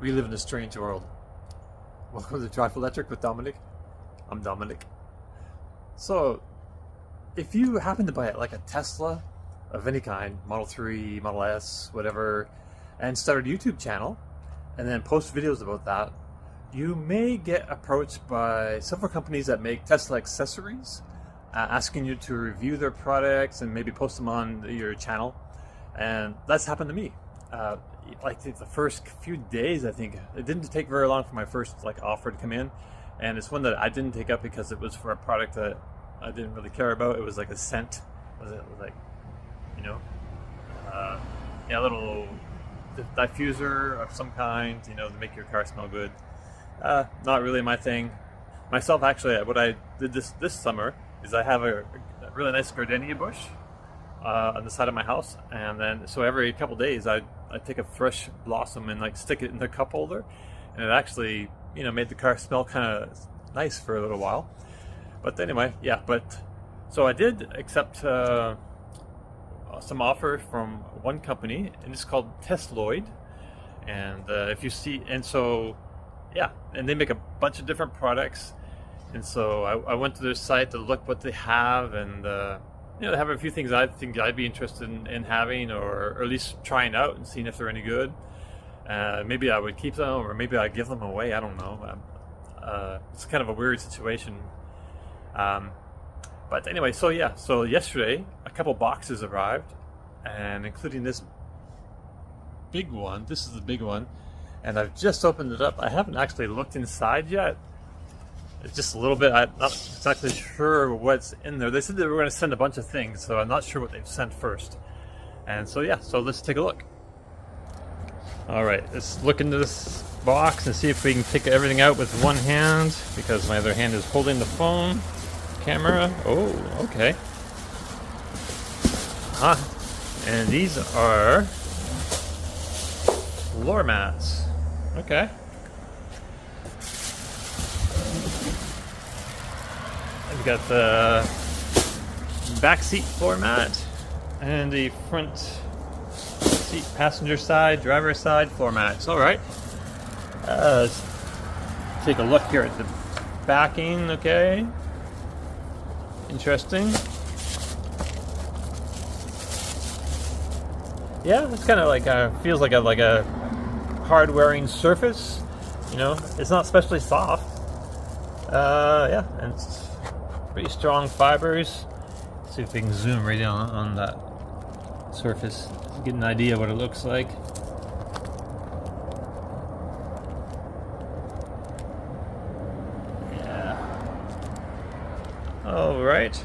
We live in a strange world. Welcome to Drive Electric with Dominic. I'm Dominic. So, if you happen to buy like a Tesla of any kind, Model 3, Model S, whatever, and start a YouTube channel, and then post videos about that, you may get approached by several companies that make Tesla accessories, asking you to review their products and maybe post them on your channel. And that's happened to me. Like the first few days, I think it didn't take very long for my first offer to come in, and it's one that I didn't take up because it was for a product that I didn't really care about. It was like a scent, was it like, you know, a little diffuser of some kind, you know, to make your car smell good. Not really my thing. Myself, actually, what I did this summer is I have a really nice gardenia bush on the side of my house, and then so every couple days I take a fresh blossom and stick it in the cup holder, and it actually, you know, made the car smell kind of nice for a little while. But anyway, yeah. But so I did accept some offer from one company, and it's called Tesloid, and if you see, and so yeah, and they make a bunch of different products, and so I went to their site to look what they have, and you know, they have a few things I think I'd be interested in having, or at least trying out and seeing if they're any good. Maybe I would keep them, or maybe I'd give them away. I don't know. It's kind of a weird situation. But anyway, so yeah. So yesterday, a couple boxes arrived, and including this big one. This is the big one, and I've just opened it up. I haven't actually looked inside yet. It's just a little bit, I'm not exactly sure what's in there. They said they were going to send a bunch of things, so I'm not sure what they've sent first. And so yeah, so let's take a look. Alright, let's look into this box and see if we can take everything out with one hand, because my other hand is holding the phone, camera. Oh, okay. And these are floor mats. Okay. We've got the back seat floor mat and the front seat, passenger side, driver side floor mats. All right. Let's take a look here at the backing. Okay. Interesting. Yeah, it's kind of like feels like a hard wearing surface. You know, it's not especially soft. Yeah, and it's pretty strong fibers. Let's see if we can zoom right in on that surface to get an idea what it looks like. Yeah. All right.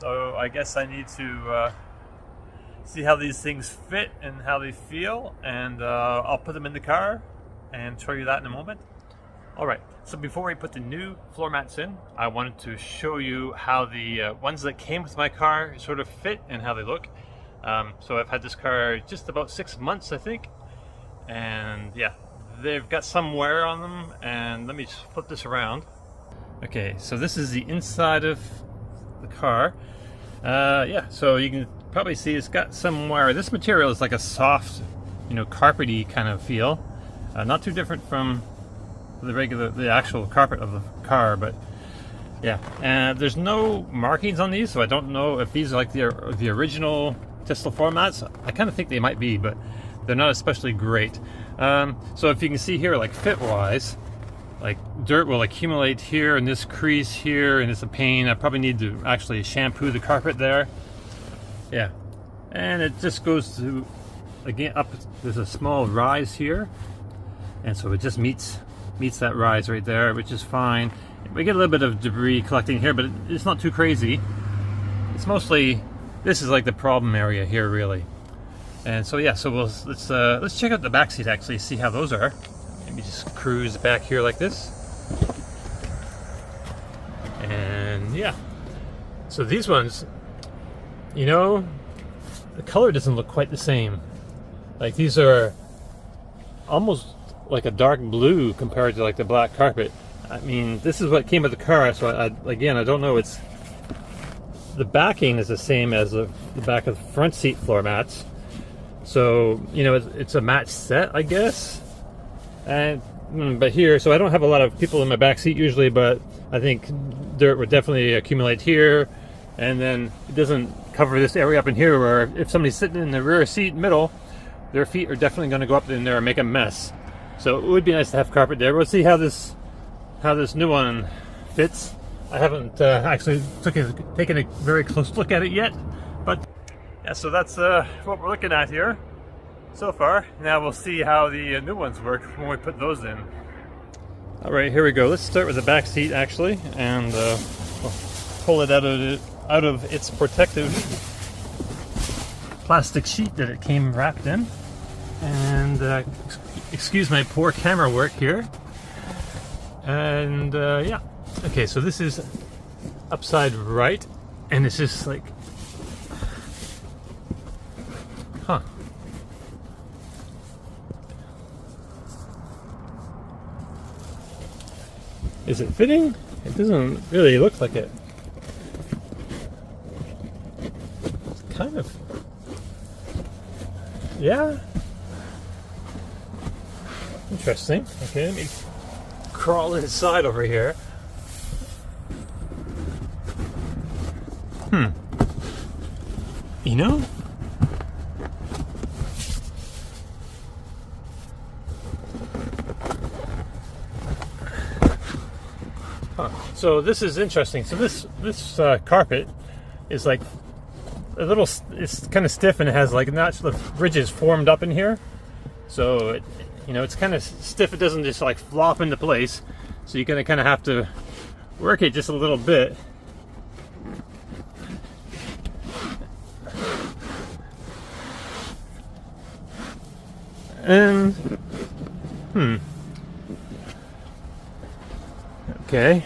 So I guess I need to see how these things fit and how they feel, and I'll put them in the car and show you that in a moment. Alright, so before we put the new floor mats in, I wanted to show you how the ones that came with my car sort of fit and how they look. So I've had this car just about 6 months, I think, and yeah, they've got some wear on them, and let me just flip this around. Okay, so this is the inside of the car. Yeah, so you can probably see it's got some wear. This material is like a soft, you know, carpety kind of feel. Not too different from the actual carpet of the car, but yeah. And there's no markings on these, so I don't know if these are like the original Tesla floor mats. I kind of think they might be, but they're not especially great. So if you can see here, like fit wise, like dirt will accumulate here in this crease here, and it's a pain. I probably need to actually shampoo the carpet there. Yeah, and it just goes to, again, up. There's a small rise here, and so it just meets that rise right there, which is fine. We get a little bit of debris collecting here, but it's not too crazy. It's mostly, this is like the problem area here, really. And so yeah, so let's check out the back seat, actually, see how those are. Maybe just cruise back here like this. And yeah, so these ones, you know, the color doesn't look quite the same. Like these are almost like a dark blue compared to like the black carpet. I mean, this is what came with the car, so again, I don't know. It's the backing is the same as the back of the front seat floor mats, so you know it's a match set, I guess. And but here, so I don't have a lot of people in my back seat usually, but I think dirt would definitely accumulate here, and then it doesn't cover this area up in here where if somebody's sitting in the rear seat middle, their feet are definitely going to go up in there and make a mess. So it would be nice to have carpet there. We'll see how this new one fits. I haven't actually taken a very close look at it yet, but yeah, so that's what we're looking at here so far. Now we'll see how the new ones work when we put those in. All right, here we go. Let's start with the back seat actually, and we'll pull it out of its protective plastic sheet that it came wrapped in. And excuse my poor camera work here. And yeah, okay, so this is upside right, and it's just like, huh. Is it fitting? It doesn't really look like it. It's kind of, yeah. Interesting. Okay, let me crawl inside over here. You know? Huh. So this is interesting. So this carpet is like a little, it's kind of stiff, and it has like natural ridges formed up in here. So it, you know, it's kind of stiff. It doesn't just like flop into place. So you're gonna kind of have to work it just a little bit. And okay,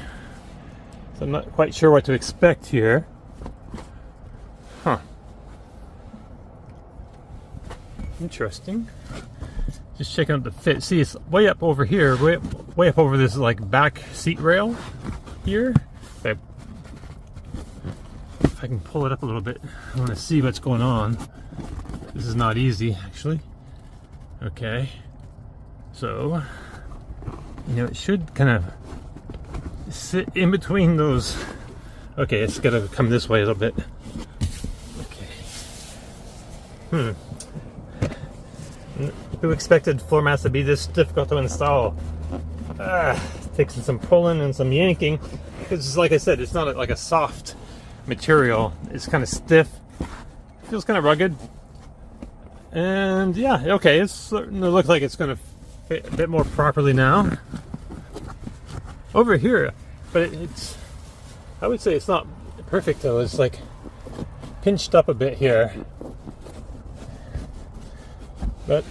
so I'm not quite sure what to expect here. Huh. Interesting. Just checking out the fit. See, it's way up over here, way up over this like back seat rail here. If I can pull it up a little bit, I want to see what's going on. This is not easy, actually. Okay, so you know, it should kind of sit in between those. Okay, it's gotta come this way a little bit. Okay. Who expected floor mats to be this difficult to install? It takes some pulling and some yanking, because like I said, it's not like a soft material. It's kind of stiff, feels kind of rugged, and yeah, okay, it's starting to look like it's going to fit a bit more properly now over here. But it's, I would say it's not perfect though. It's like pinched up a bit here, but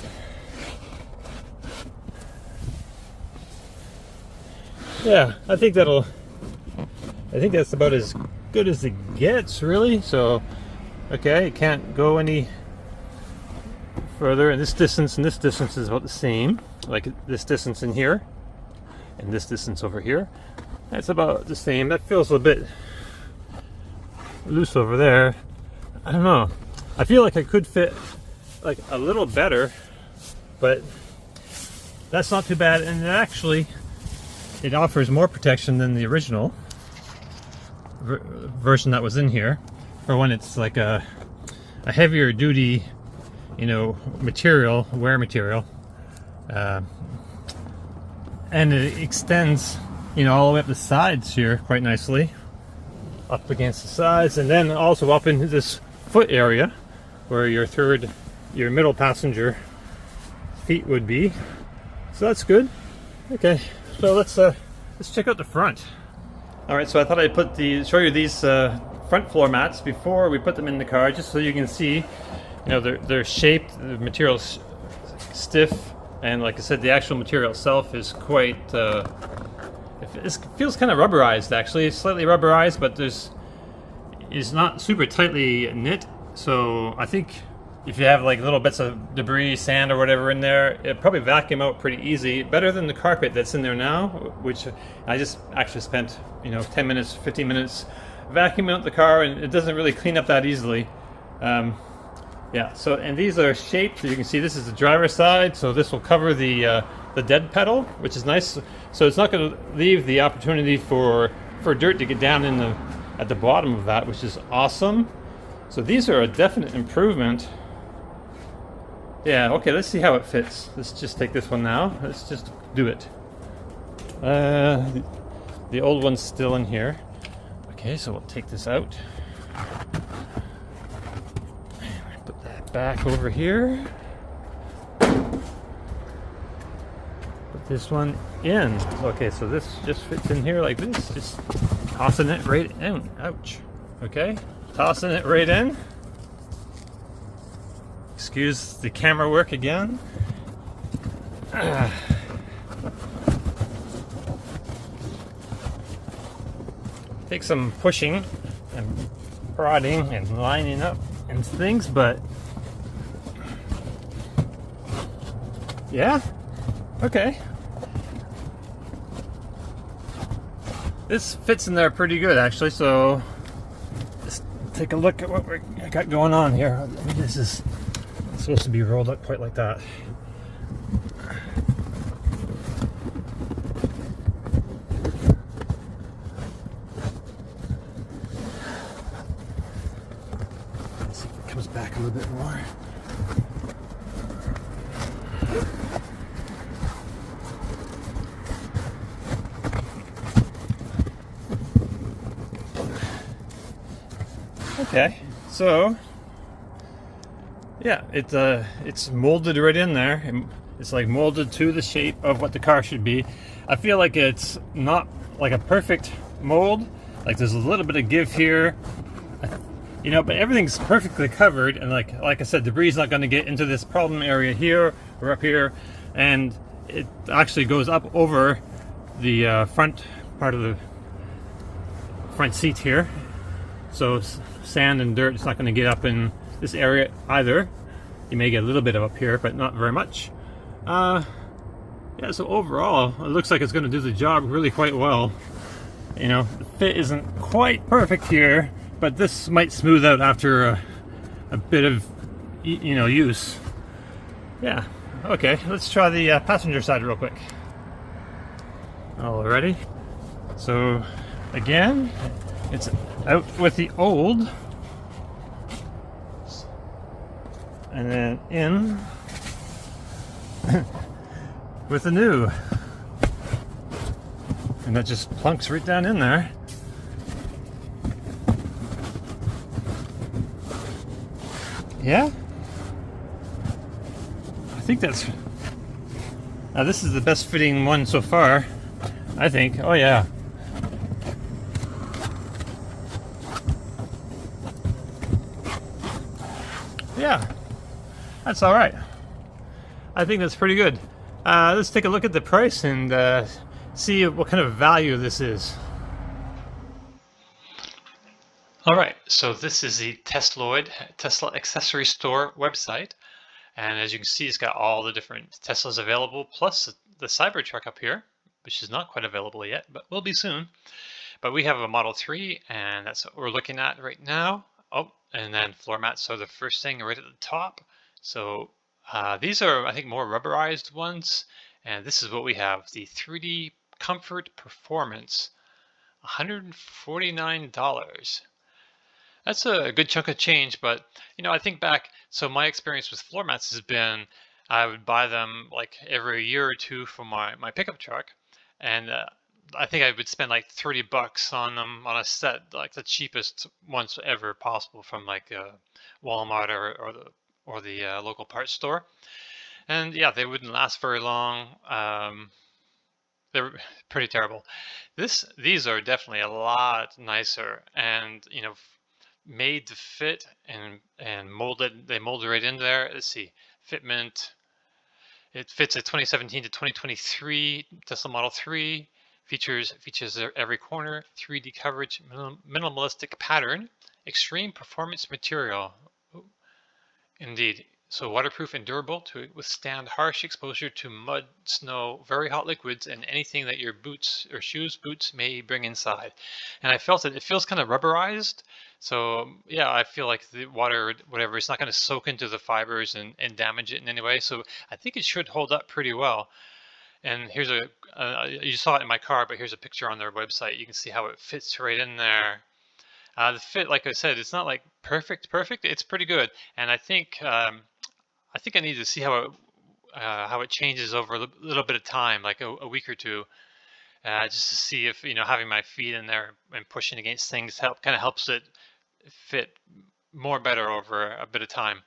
yeah, I think that's about as good as it gets, really. So, okay, it can't go any further, and this distance is about the same. Like this distance in here, and this distance over here, that's about the same. That feels a bit loose over there. I don't know. I feel like I could fit like a little better, but that's not too bad, and actually it offers more protection than the original version that was in here, for when it's like a heavier duty, you know, material, wear material, and it extends, you know, all the way up the sides here quite nicely, up against the sides, and then also up into this foot area where your middle passenger feet would be. So that's good. Okay, so let's check out the front. All right, so I thought I'd show you these front floor mats before we put them in the car, just so you can see, you know, they're shaped, the material's stiff, and like I said, the actual material itself is quite, it feels kind of rubberized actually. It's slightly rubberized, but it's not super tightly knit. So I think if you have like little bits of debris, sand or whatever in there, it'll probably vacuum out pretty easy. Better than the carpet that's in there now, which I just actually spent, you know, 10 minutes, 15 minutes vacuuming out the car, and it doesn't really clean up that easily. Yeah, so, and these are shaped, so you can see this is the driver's side, so this will cover the the dead pedal, which is nice. So it's not going to leave the opportunity for dirt to get down in the at the bottom of that, which is awesome. So these are a definite improvement. Yeah, okay, let's see how it fits. Let's just take this one now. Let's just do it. The old one's still in here. Okay, so we'll take this out. Put that back over here. Put this one in. Okay, so this just fits in here like this. Just tossing it right in. Ouch. Okay, tossing it right in. Excuse the camera work again. Take some pushing and prodding and lining up and things, but yeah, okay. This fits in there pretty good actually, so let's take a look at what we got going on here. This is supposed to be rolled up quite like that. Let's see if it comes back a little bit more. Okay, so yeah, it's molded right in there. It's like molded to the shape of what the car should be. I feel like it's not like a perfect mold. Like there's a little bit of give here, you know, but everything's perfectly covered. And like I said, debris is not going to get into this problem area here or up here, and it actually goes up over the front part of the front seat here. So sand and dirt is not going to get up in this area either. You may get a little bit of up here, but not very much. Yeah, so overall, it looks like it's going to do the job really quite well. You know, the fit isn't quite perfect here, but this might smooth out after a bit of, you know, use. Yeah, okay, let's try the passenger side real quick. Alrighty, so again, it's out with the old, and then in with the new, and that just plunks right down in there. Yeah, I think that's, now this is the best fitting one so far, I think. Oh yeah. Yeah, that's all right. I think that's pretty good. Let's take a look at the price and see what kind of value this is. All right, so this is the Tesloid Tesla accessory store website, and as you can see, it's got all the different Teslas available, plus the Cybertruck up here, which is not quite available yet, but will be soon. But we have a Model 3, and that's what we're looking at right now. Oh, and then floor mats are the first thing right at the top. So these are, I think, more rubberized ones. And this is what we have, the 3D Comfort Performance, $149. That's a good chunk of change, but you know, I think back, so my experience with floor mats has been, I would buy them like every year or two for my pickup truck, and I think I would spend like $30 on them on a set, like the cheapest ones ever possible from like Walmart or the local parts store. And yeah, they wouldn't last very long. They're pretty terrible. These are definitely a lot nicer, and you know, made to fit and molded. They molded right in there. Let's see, fitment. It fits a 2017 to 2023 Tesla Model 3. Features every corner, 3D coverage, minimalistic pattern, extreme performance material. Ooh, indeed. So waterproof and durable to withstand harsh exposure to mud, snow, very hot liquids, and anything that your boots or shoes, boots may bring inside. And I felt it. It feels kind of rubberized. So yeah, I feel like the water, whatever, it's not going to soak into the fibers and damage it in any way. So I think it should hold up pretty well. And here's you saw it in my car, but here's a picture on their website. You can see how it fits right in there. The fit, like I said, it's not like perfect. It's pretty good, and I think I need to see how it changes over a little bit of time, like a week or two, just to see if having my feet in there and pushing against things kind of helps it fit more better over a bit of time.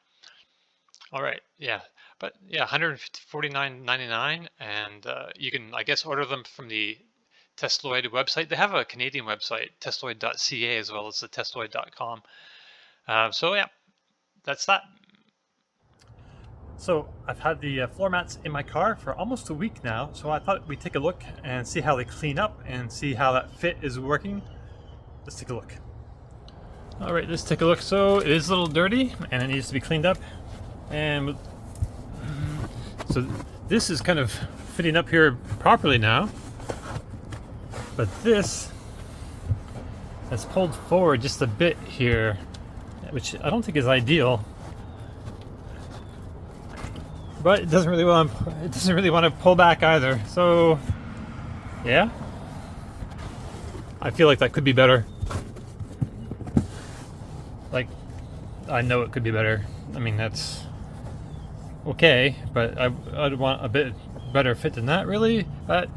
All right, yeah, but yeah, 149.99, and you can, I guess, order them from the Tesloid website. They have a Canadian website, tesloid.ca, as well as the tesloid.com. So yeah, that's that. So I've had the floor mats in my car for almost a week now, so I thought we'd take a look and see how they clean up and see how that fit is working. Let's take a look. All right, let's take a look. So it is a little dirty and it needs to be cleaned up. And so this is kind of fitting up here properly now, but this has pulled forward just a bit here, which I don't think is ideal. But it doesn't really want to pull back either. So yeah, I feel like that could be better. Like, I know it could be better. I mean, that's okay, but I'd want a bit better fit than that, really. But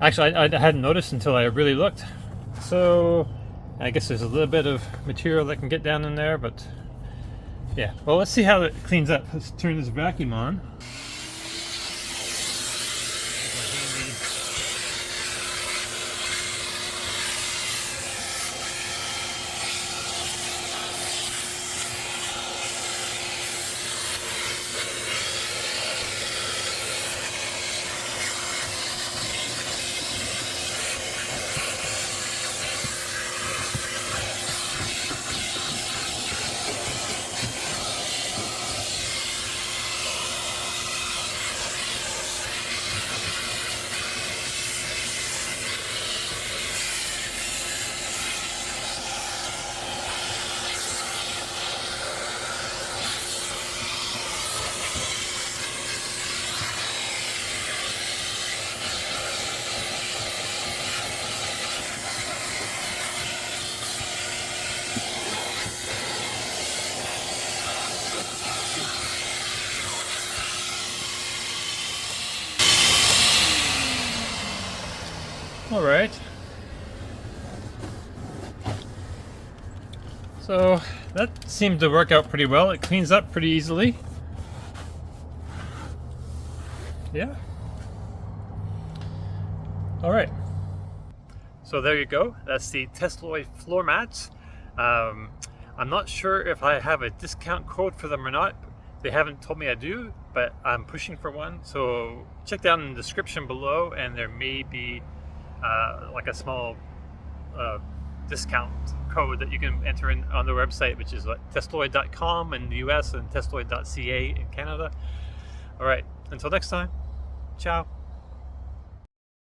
actually, I hadn't noticed until I really looked. So I guess there's a little bit of material that can get down in there, but yeah. Well, let's see how it cleans up. Let's turn this vacuum on. All right. So that seemed to work out pretty well. It cleans up pretty easily. Yeah. All right. So there you go. That's the Tesloid floor mats. I'm not sure if I have a discount code for them or not. They haven't told me I do, but I'm pushing for one. So check down in the description below, and there may be like a small discount code that you can enter in on the website, which is Tesloid.com in the US and Tesloid.ca in Canada. All right, until next time, ciao.